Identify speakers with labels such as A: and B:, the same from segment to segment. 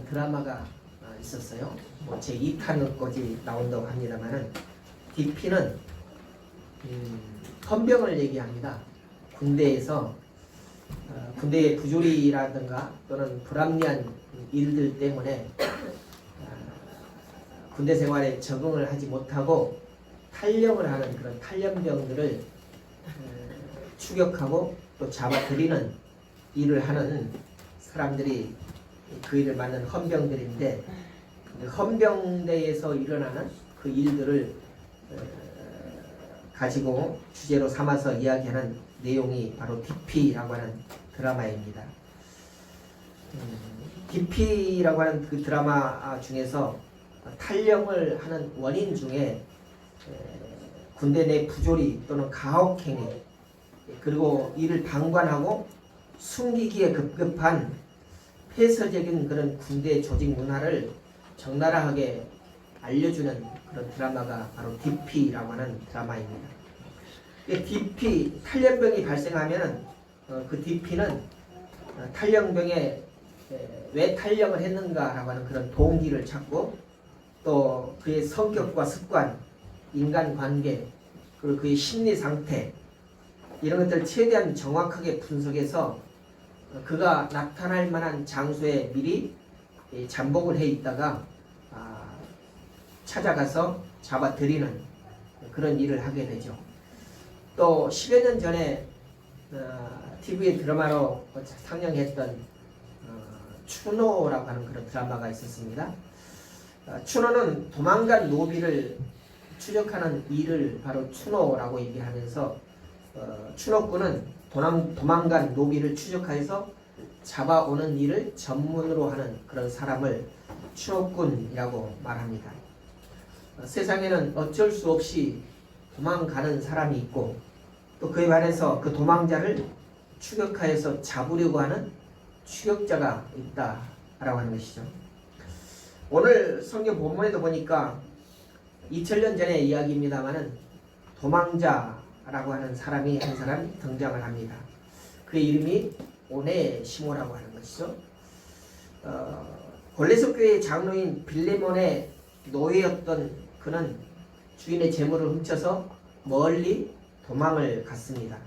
A: 드라마가 있었어요. 제 2탄까지 나온다고 합니다만은 DP는 헌병을 얘기합니다. 군대에서 군대의 부조리라든가 또는 불합리한 일들 때문에 군대 생활에 적응을 하지 못하고 탈영을 하는 그런 탈영병들을 추격하고 또 잡아들이는 일을 하는 사람들이 그 일을 맡는 헌병들인데, 헌병대에서 일어나는 그 일들을 가지고 주제로 삼아서 이야기하는 내용이 바로 DP라고 하는 드라마입니다. DP라고 하는 그 드라마 중에서 탈영을 하는 원인 중에 군대 내 부조리 또는 가혹행위, 그리고 이를 방관하고 숨기기에 급급한 폐쇄적인 그런 군대 조직 문화를 적나라하게 알려주는 그런 드라마가 바로 DP라고 하는 드라마입니다. DP, 탈영병이 발생하면 그 DP는 탈영병에 왜 탈영을 했는가라고 하는 그런 동기를 찾고, 또 그의 성격과 습관, 인간관계, 그리고 그의 심리 상태, 이런 것들을 최대한 정확하게 분석해서 그가 나타날 만한 장소에 미리 잠복을 해 있다가 찾아가서 잡아들이는 그런 일을 하게 되죠. 또 10여 년 전에 TV의 드라마로 상영했던 추노라고 하는 그런 드라마가 있었습니다. 추노는 도망간 노비를 추적하는 일을 바로 추노라고 얘기하면서 추노꾼은 도망간 노비를 추적해서 잡아오는 일을 전문으로 하는 그런 사람을 추노꾼이라고 말합니다. 세상에는 어쩔 수 없이 도망가는 사람이 있고, 또 그에 반해서 그 도망자를 추격하여서 잡으려고 하는 추격자가 있다라고 하는 것이죠. 오늘 성경 본문에도 보니까 2000년 전의 이야기입니다만은 도망자라고 하는 사람이 한 사람 등장을 합니다. 그의 이름이 오네시모라고 하는 것이죠. 골레속 교회의 장로인 빌레몬의 노예였던 그는 주인의 재물을 훔쳐서 멀리 도망을 갔습니다.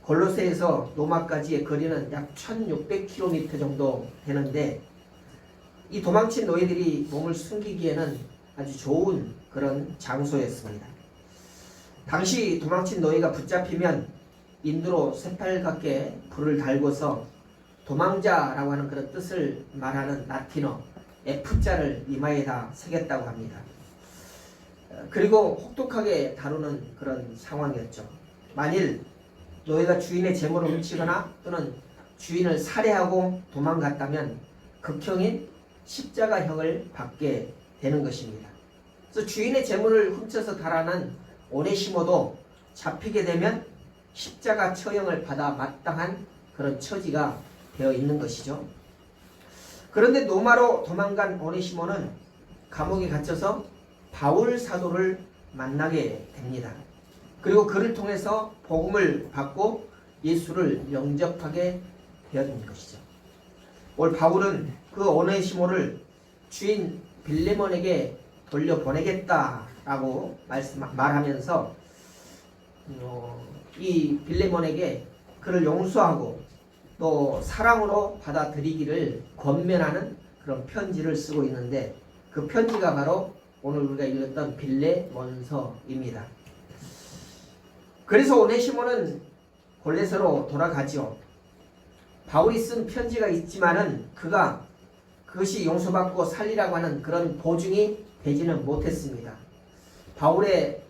A: 골로새에서 로마까지의 거리는 약 1600km 정도 되는데, 이 도망친 노예들이 몸을 숨기기에는 아주 좋은 그런 장소였습니다. 당시 도망친 노예가 붙잡히면 인두로 새빨갛게 불을 달고서 도망자라고 하는 그런 뜻을 말하는 라틴어 F자를 이마에다 새겼다고 합니다. 그리고 혹독하게 다루는 그런 상황이었죠. 만일 노예가 주인의 재물을 훔치거나 또는 주인을 살해하고 도망갔다면 극형인 십자가형을 받게 되는 것입니다. 그래서 주인의 재물을 훔쳐서 달아난 오네시모도 잡히게 되면 십자가 처형을 받아 마땅한 그런 처지가 되어 있는 것이죠. 그런데 로마로 도망간 오네시모는 감옥에 gat혀서 바울 사도를 만나게 됩니다. 그리고 그를 통해서 복음을 받고 예수를 영접하게 되었는 것이죠. 오늘 바울은 그 오네시모를 주인 빌레몬에게 돌려보내겠다라고 말하면서 이 빌레몬에게 그를 용서하고 또 사랑으로 받아들이기를 권면하는 그런 편지를 쓰고 있는데, 그 편지가 바로 오늘 우리가 읽었던 빌레몬서입니다. 그래서 오네시모는 골레서로 돌아가죠. 바울이 쓴 편지가 있지만은 그것이 용서받고 살리라고 하는 그런 보증이 되지는 못했습니다. 바울의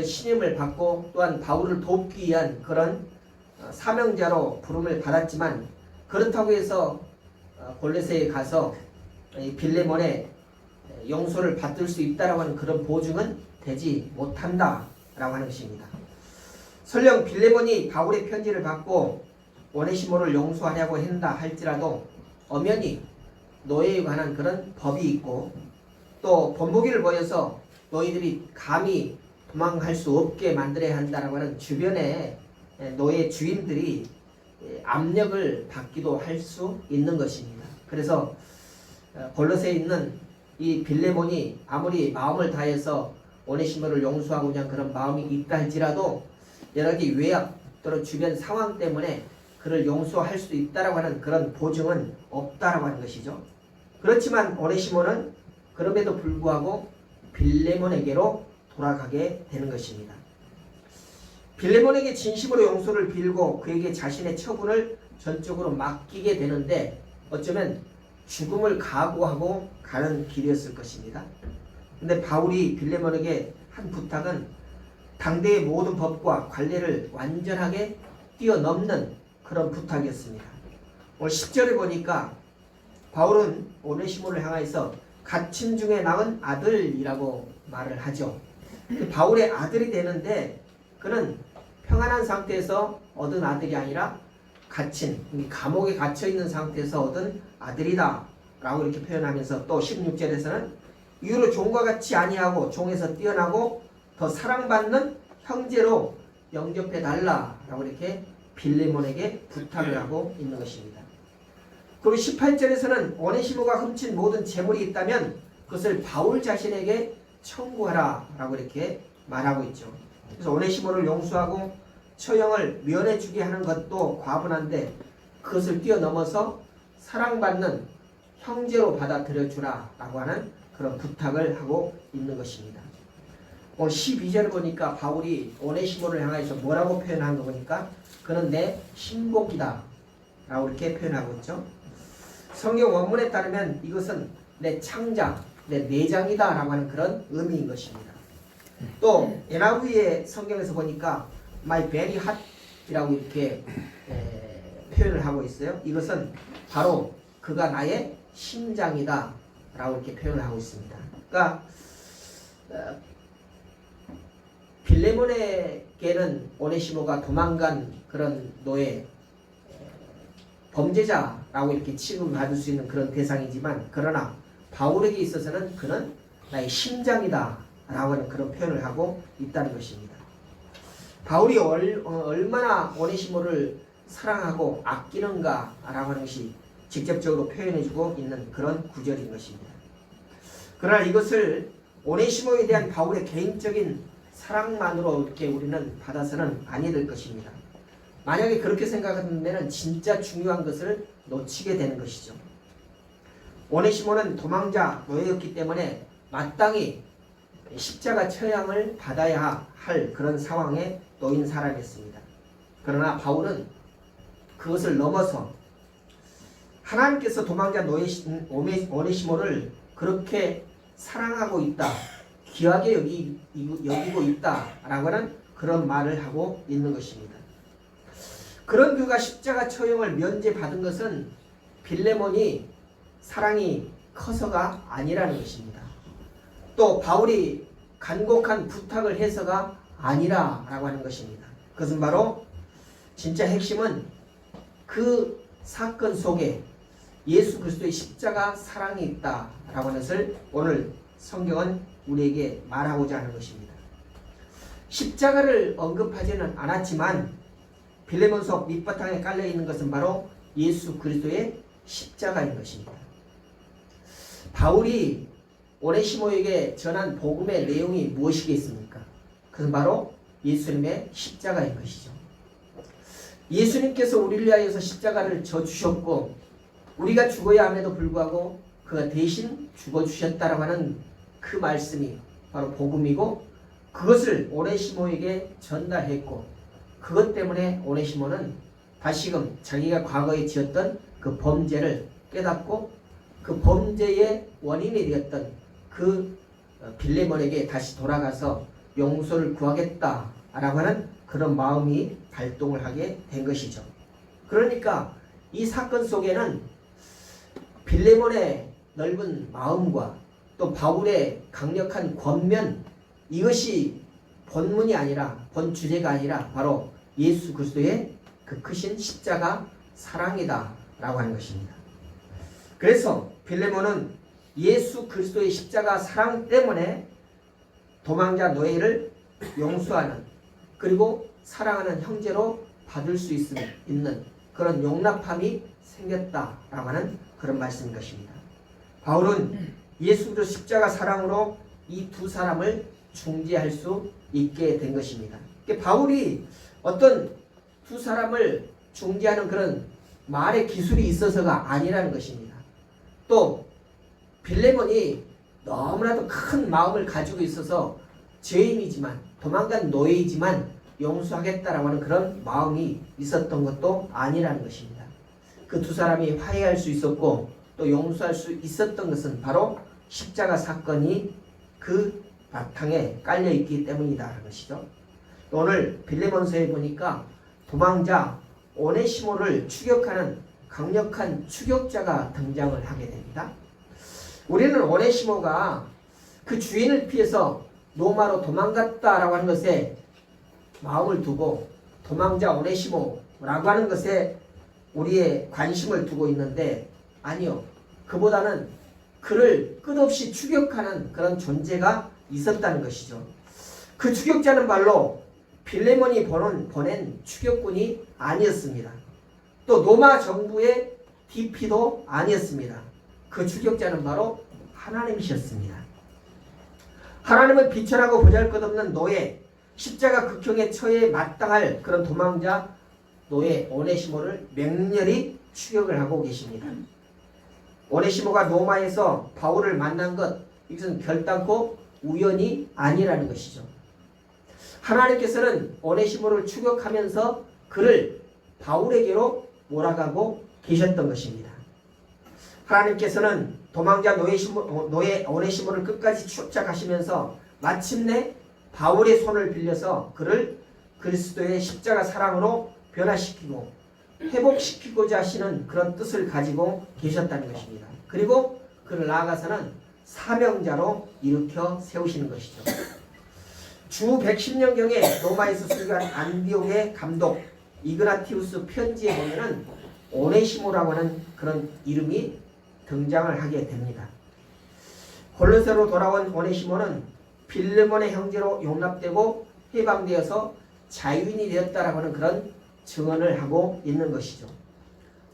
A: 신임을 받고 또한 바울을 돕기 위한 그런 사명자로 부름을 받았지만, 그렇다고 해서 골레서에 가서 빌레몬의 용서를 받을 수 있다라고 하는 그런 보증은 되지 못한다라고 하는 것입니다. 설령 빌레몬이 바울의 편지를 받고 오네시모를 용서하려고 한다 할지라도 엄연히 노예에 관한 그런 법이 있고, 또 본보기를 보여서 너희들이 감히 도망갈 수 없게 만들어야 한다라고 하는 주변의 노예 주인들이 압력을 받기도 할 수 있는 것입니다. 그래서 골로새에 있는 이 빌레몬이 아무리 마음을 다해서 오네시모를 용서하고자 하는 그런 마음이 있다 할지라도 여러 가지 외압 또는 주변 상황 때문에 그를 용서할 수 있다라고 하는 그런 보증은 없다라고 하는 것이죠. 그렇지만 오네시모는 그럼에도 불구하고 빌레몬에게로 돌아가게 되는 것입니다. 빌레몬에게 진심으로 용서를 빌고 그에게 자신의 처분을 전적으로 맡기게 되는데 어쩌면 죽음을 각오하고 가는 길이었을 것입니다. 근데 바울이 빌레몬에게 한 부탁은 당대의 모든 법과 관례를 완전하게 뛰어넘는 그런 부탁이었습니다. 오늘 10절에 보니까 바울은 오네시모를 향해서 갇힌 중에 낳은 아들이라고 말을 하죠. 바울의 아들이 되는데 그는 평안한 상태에서 얻은 아들이 아니라 갇힌, 감옥에 갇혀있는 상태에서 얻은 아들이다 라고 이렇게 표현하면서 또 16절에서는 이후로 종과 같이 아니하고 종에서 뛰어나고 더 사랑받는 형제로 영접해 달라 라고 이렇게 빌레몬에게 부탁을 하고 있는 것입니다. 그리고 18절에서는 오네시모가 훔친 모든 재물이 있다면 그것을 바울 자신에게 청구하라 라고 이렇게 말하고 있죠. 그래서 오네시모를 용서하고 처형을 면해주게 하는 것도 과분한데 그것을 뛰어넘어서 사랑받는 형제로 받아들여주라 라고 하는 그런 부탁을 하고 있는 것입니다. 오늘 12절을 보니까 바울이 오네시모를 향해서 뭐라고 표현한 거 보니까 그는 내 신복이다 라고 이렇게 표현하고 있죠. 성경 원문에 따르면 이것은 내 창자, 내 내장이다 라고 하는 그런 의미인 것입니다. 또 NIV의 성경에서 보니까 my very heart 이라고 이렇게 표현을 하고 있어요. 이것은 바로 그가 나의 심장이다 라고 이렇게 표현을 하고 있습니다. 그러니까 빌레몬에게는 오네시모가 도망간 그런 노예, 범죄자라고 이렇게 취급받을 수 있는 그런 대상이지만 그러나 바울에게 있어서는 그는 나의 심장이다 라고 하는 그런 표현을 하고 있다는 것입니다. 바울이 얼마나 오네시모를 사랑하고 아끼는가 라고 하는 것이 직접적으로 표현해주고 있는 그런 구절인 것입니다. 그러나 이것을 오네시모에 대한 바울의 개인적인 사랑만으로 이렇게 우리는 받아서는 아니 될 것입니다. 만약에 그렇게 생각하면 진짜 중요한 것을 놓치게 되는 것이죠. 오네시모는 도망자 노예였기 때문에 마땅히 십자가 처형을 받아야 할 그런 상황에 놓인 사람이었습니다. 그러나 바울은 그것을 넘어서 하나님께서 도망자 오네시모를 그렇게 사랑하고 있다, 귀하게 여기고 있다라고 하는 그런 말을 하고 있는 것입니다. 그런 그가 십자가 처형을 면제받은 것은 빌레몬이 사랑이 커서가 아니라는 것입니다. 또 바울이 간곡한 부탁을 해서가 아니라라고 하는 것입니다. 그것은 바로 진짜 핵심은 그 사건 속에 예수 그리스도의 십자가 사랑이 있다라고 하는 것을 오늘 성경은 우리에게 말하고자 하는 것입니다. 십자가를 언급하지는 않았지만 빌레몬서 밑바탕에 깔려있는 것은 바로 예수 그리스도의 십자가인 것입니다. 바울이 오네시모에게 전한 복음의 내용이 무엇이겠습니까? 그것은 바로 예수님의 십자가인 것이죠. 예수님께서 우리를 위하여서 십자가를 져주셨고 우리가 죽어야 함에도 불구하고 그가 대신 죽어주셨다라고 하는 그 말씀이 바로 복음이고 그것을 오네시모에게 전달했고 그것 때문에 오네시모는 다시금 자기가 과거에 지었던 그 범죄를 깨닫고 그 범죄의 원인이 되었던 그 빌레몬에게 다시 돌아가서 용서를 구하겠다라고 하는 그런 마음이 발동을 하게 된 것이죠. 그러니까 이 사건 속에는 빌레몬의 넓은 마음과 또 바울의 강력한 권면 이것이 본문이 아니라 본 주제가 아니라 바로 예수 그리스도의 그 크신 십자가 사랑이다 라고 하는 것입니다. 그래서 빌레몬은 예수 그리스도의 십자가 사랑 때문에 도망자 노예를 용서하는 그리고 사랑하는 형제로 받을 수 있는 그런 용납함이 생겼다라고 하는 그런 말씀인 것입니다. 바울은 예수 그리스도 십자가 사랑으로 이 두 사람을 중재할 수 있게 된 것입니다. 바울이 어떤 두 사람을 중재하는 그런 말의 기술이 있어서가 아니라는 것입니다. 또 빌레몬이 너무나도 큰 마음을 가지고 있어서 죄인이지만 도망간 노예이지만 용서하겠다라고 하는 그런 마음이 있었던 것도 아니라는 것입니다. 그 두 사람이 화해할 수 있었고 또 용서할 수 있었던 것은 바로 십자가 사건이 그 바탕에 깔려있기 때문이다라는 것이죠. 오늘 빌레몬서에 보니까 도망자 오네시모를 추격하는 강력한 추격자가 등장을 하게 됩니다. 우리는 오네시모가 그 주인을 피해서 로마로 도망갔다라고 하는 것에 마음을 두고 도망자 오네시모라고 하는 것에 우리의 관심을 두고 있는데 아니요. 그보다는 그를 끝없이 추격하는 그런 존재가 있었다는 것이죠. 그 추격자는 바로 빌레몬이 보낸 추격군이 아니었습니다. 또 로마 정부의 DP도 아니었습니다. 그 추격자는 바로 하나님이셨습니다. 하나님은 비천하고 보잘것없는 노예, 십자가 극형의 처해에 마땅할 그런 도망자 노예 오네시모를 맹렬히 추격을 하고 계십니다. 오네시모가 로마에서 바울을 만난 것, 이것은 결단코 우연이 아니라는 것이죠. 하나님께서는 오네시모를 추격하면서 그를 바울에게로 몰아가고 계셨던 것입니다. 하나님께서는 도망자 노예 오네시모를 끝까지 쫓아가시면서 마침내 바울의 손을 빌려서 그를 그리스도의 십자가 사랑으로 변화시키고 회복시키고자 하시는 그런 뜻을 가지고 계셨다는 것입니다. 그리고 그를 나아가서는 사명자로 일으켜 세우시는 것이죠. 주 110년경에 로마에서 순교한 안디옥의 감독 이그나티우스 편지에 보면은 오네시모라고 하는 그런 이름이 등장을 하게 됩니다. 골로새로 돌아온 오네시모는 빌레몬의 형제로 용납되고 해방되어서 자유인이 되었다라고 하는 그런 증언을 하고 있는 것이죠.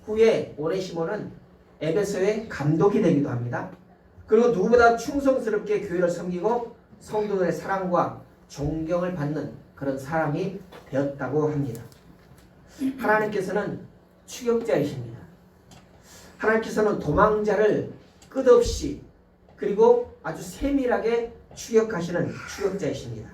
A: 후에 오네시모는 에베소의 감독이 되기도 합니다. 그리고 누구보다 충성스럽게 교회를 섬기고 성도들의 사랑과 존경을 받는 그런 사람이 되었다고 합니다. 하나님께서는 추격자이십니다. 하나님께서는 도망자를 끝없이 그리고 아주 세밀하게 추격하시는 추격자이십니다.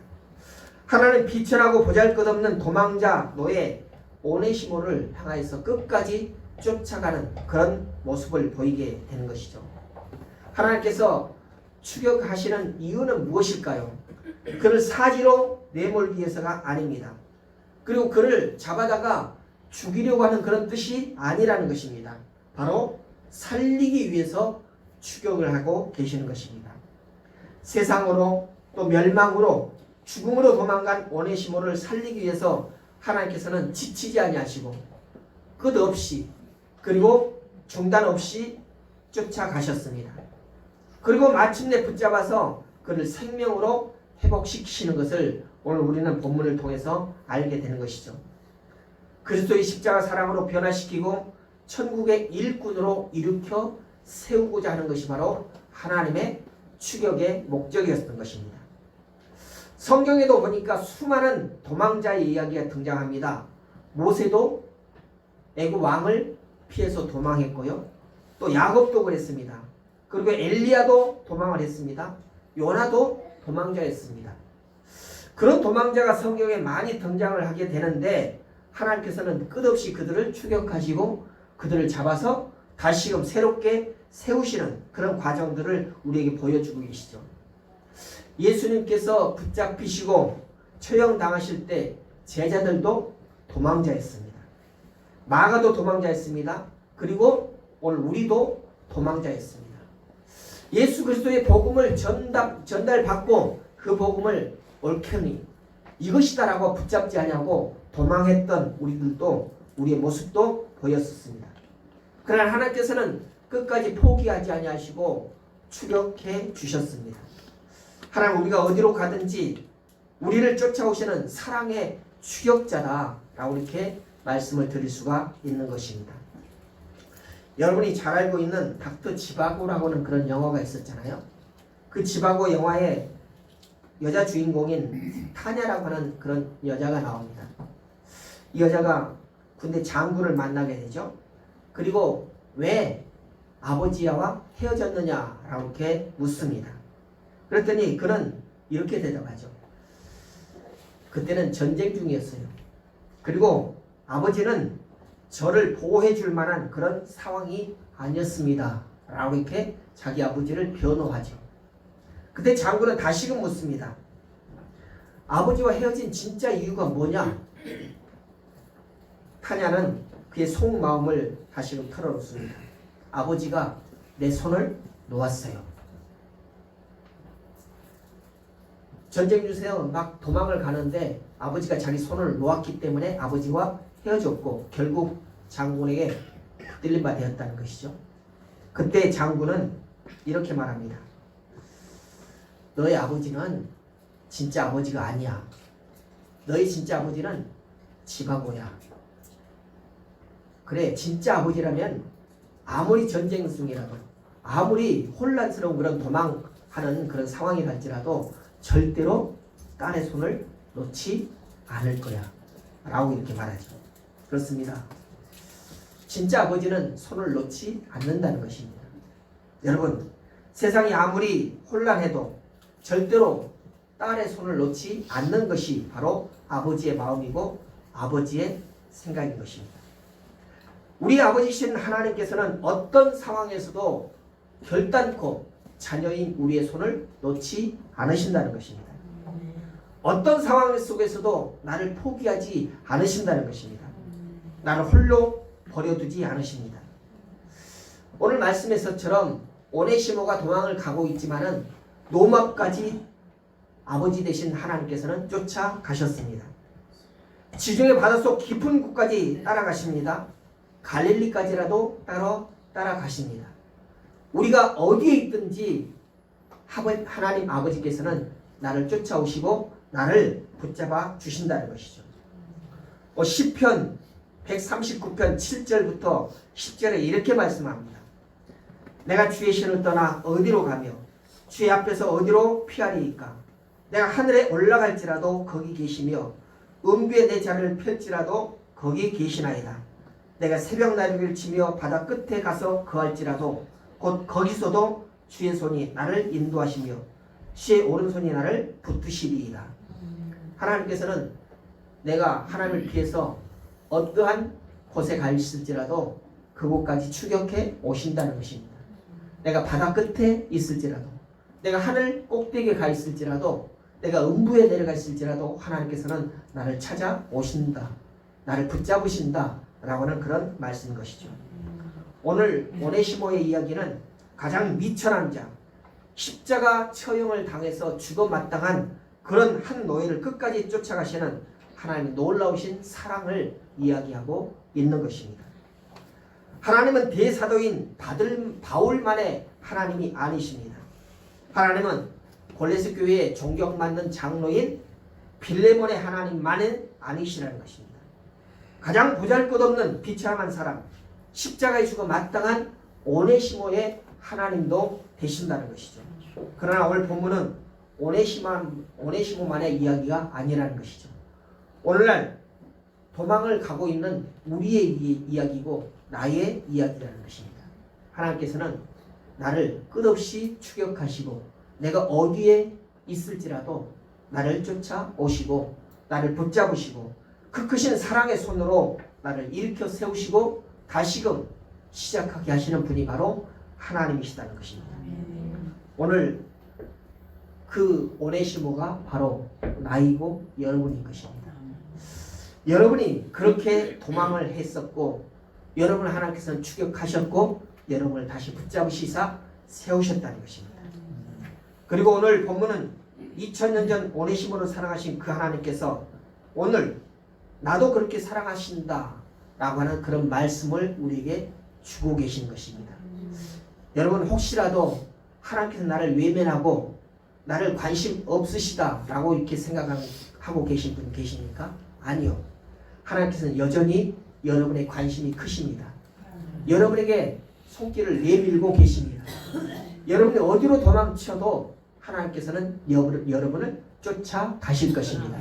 A: 하나님 비천하고 보잘것없는 도망자 노예 오네시모를 향하여서 끝까지 쫓아가는 그런 모습을 보이게 되는 것이죠. 하나님께서 추격하시는 이유는 무엇일까요? 그를 사지로 내몰기 위해서가 아닙니다. 그리고 그를 잡아다가 죽이려고 하는 그런 뜻이 아니라는 것입니다. 바로 살리기 위해서 추격을 하고 계시는 것입니다. 세상으로 또 멸망으로 죽음으로 도망간 오네시모를 살리기 위해서 하나님께서는 지치지 아니하시고 끝없이 그리고 중단 없이 쫓아가셨습니다. 그리고 마침내 붙잡아서 그를 생명으로 회복시키시는 것을 오늘 우리는 본문을 통해서 알게 되는 것이죠. 그리스도의 십자가 사랑으로 변화시키고 천국의 일꾼으로 일으켜 세우고자 하는 것이 바로 하나님의 추격의 목적이었던 것입니다. 성경에도 보니까 수많은 도망자의 이야기가 등장합니다. 모세도 애굽 왕을 피해서 도망했고요. 또 야곱도 그랬습니다. 그리고 엘리야도 도망을 했습니다. 요나도 도망자였습니다. 그런 도망자가 성경에 많이 등장을 하게 되는데 하나님께서는 끝없이 그들을 추격하시고 그들을 잡아서 다시금 새롭게 세우시는 그런 과정들을 우리에게 보여주고 계시죠. 예수님께서 붙잡히시고 처형당하실 때 제자들도 도망자였습니다. 마가도 도망자였습니다. 그리고 오늘 우리도 도망자였습니다. 예수 그리스도의 복음을 전달받고 그 복음을 옳게니 이것이다라고 붙잡지 않냐고 도망했던 우리의 모습도 보였었습니다. 그러나 하나님께서는 끝까지 포기하지 아니하시고 추격해 주셨습니다. 하나님 우리가 어디로 가든지 우리를 쫓아오시는 사랑의 추격자다라고 이렇게 말씀을 드릴 수가 있는 것입니다. 여러분이 잘 알고 있는 닥터 지바고라고는 그런 영화가 있었잖아요. 그 지바고 영화에 여자 주인공인 타냐라고 하는 그런 여자가 나옵니다. 이 여자가 군대 장군을 만나게 되죠. 그리고 왜 아버지와 헤어졌느냐라고 이렇게 묻습니다. 그랬더니 그는 이렇게 대답하죠. 그때는 전쟁 중이었어요. 그리고 아버지는 저를 보호해 줄 만한 그런 상황이 아니었습니다. 라고 이렇게 자기 아버지를 변호하죠. 그때 장군은 다시금 묻습니다. 아버지와 헤어진 진짜 이유가 뭐냐? 타냐는 그의 속마음을 다시금 털어놓습니다. 아버지가 내 손을 놓았어요. 전쟁 중에서 막 도망을 가는데 아버지가 자기 손을 놓았기 때문에 아버지와 헤어졌고 결국 장군에게 붙들린 바 되었다는 것이죠. 그때 장군은 이렇게 말합니다. 너의 아버지는 진짜 아버지가 아니야. 너의 진짜 아버지는 지바고야. 그래, 진짜 아버지라면 아무리 전쟁 중이라도 아무리 혼란스러운 그런 도망하는 그런 상황이 갈지라도 절대로 딸의 손을 놓지 않을 거야. 라고 이렇게 말하죠. 그렇습니다. 진짜 아버지는 손을 놓지 않는다는 것입니다. 여러분, 세상이 아무리 혼란해도 절대로 딸의 손을 놓지 않는 것이 바로 아버지의 마음이고 아버지의 생각인 것입니다. 우리 아버지신 하나님께서는 어떤 상황에서도 결단코 자녀인 우리의 손을 놓지 않으신다는 것입니다. 어떤 상황 속에서도 나를 포기하지 않으신다는 것입니다. 나를 홀로 버려두지 않으십니다. 오늘 말씀에서처럼 오네시모가 도망을 가고 있지만은 노마까지 아버지 되신 하나님께서는 쫓아가셨습니다. 지중해 바닷속 깊은 곳까지 따라가십니다. 갈릴리까지라도 따라가십니다. 우리가 어디에 있든지 하나님 아버지께서는 나를 쫓아오시고 나를 붙잡아 주신다는 것이죠. 시편 139편 7절부터 10절에 이렇게 말씀합니다. 내가 주의 신을 떠나 어디로 가며 주의 앞에서 어디로 피하리이까? 내가 하늘에 올라갈지라도 거기 계시며 음부에 내 자리를 펼지라도 거기 계시나이다. 내가 새벽 날개를 치며 바다 끝에 가서 거할지라도 곧 거기서도 주의 손이 나를 인도하시며 주의 오른손이 나를 붙드시리이다. 하나님께서는 내가 하나님을 피해서 어떠한 곳에 가 있을지라도 그곳까지 추격해 오신다는 것입니다. 내가 바다 끝에 있을지라도 내가 하늘 꼭대기에 가 있을지라도 내가 음부에 내려가 있을지라도 하나님께서는 나를 찾아오신다. 나를 붙잡으신다. 라고 하는 그런 말씀인 것이죠. 오늘 오네시모의 이야기는 가장 미천한 자, 십자가 처형을 당해서 죽어 마땅한 그런 한 노예를 끝까지 쫓아가시는 하나님의 놀라우신 사랑을 이야기하고 있는 것입니다. 하나님은 대사도인 바울만의 하나님이 아니십니다. 하나님은 골로새 교회의 존경받는 장로인 빌레몬의 하나님만은 아니시라는 것입니다. 가장 보잘것없는 비참한 사람, 십자가에 죽어 마땅한 오네시모의 하나님도 되신다는 것이죠. 그러나 오늘 본문은 오네시모만의 이야기가 아니라는 것이죠. 오늘날 도망을 가고 있는 우리의 이야기고 나의 이야기라는 것입니다. 하나님께서는 나를 끝없이 추격하시고 내가 어디에 있을지라도 나를 쫓아오시고 나를 붙잡으시고 그 크신 사랑의 손으로 나를 일으켜 세우시고 다시금 시작하게 하시는 분이 바로 하나님이시다는 것입니다. 오늘 그 오네시모가 바로 나이고 여러분인 것입니다. 여러분이 그렇게 도망을 했었고 여러분을 하나님께서는 추격하셨고 여러분을 다시 붙잡으시사 세우셨다는 것입니다. 그리고 오늘 본문은 2000년 전 오네시모를 사랑하신 그 하나님께서 오늘 나도 그렇게 사랑하신다 라고 하는 그런 말씀을 우리에게 주고 계신 것입니다. 여러분 혹시라도 하나님께서 나를 외면하고 나를 관심 없으시다 라고 이렇게 생각하고 계신 분 계십니까? 아니요. 하나님께서는 여전히 여러분의 관심이 크십니다. 여러분에게 손길을 내밀고 계십니다. 여러분이 어디로 도망쳐도 하나님께서는 여러분을 쫓아가실 것입니다.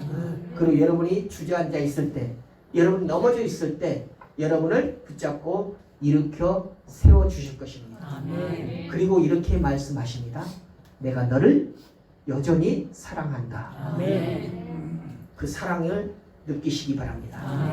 A: 그리고 여러분이 주저앉아 있을 때, 여러분 넘어져 있을 때 여러분을 붙잡고 일으켜 세워주실 것입니다. 그리고 이렇게 말씀하십니다. 내가 너를 여전히 사랑한다. 그 사랑을 느끼시기 바랍니다.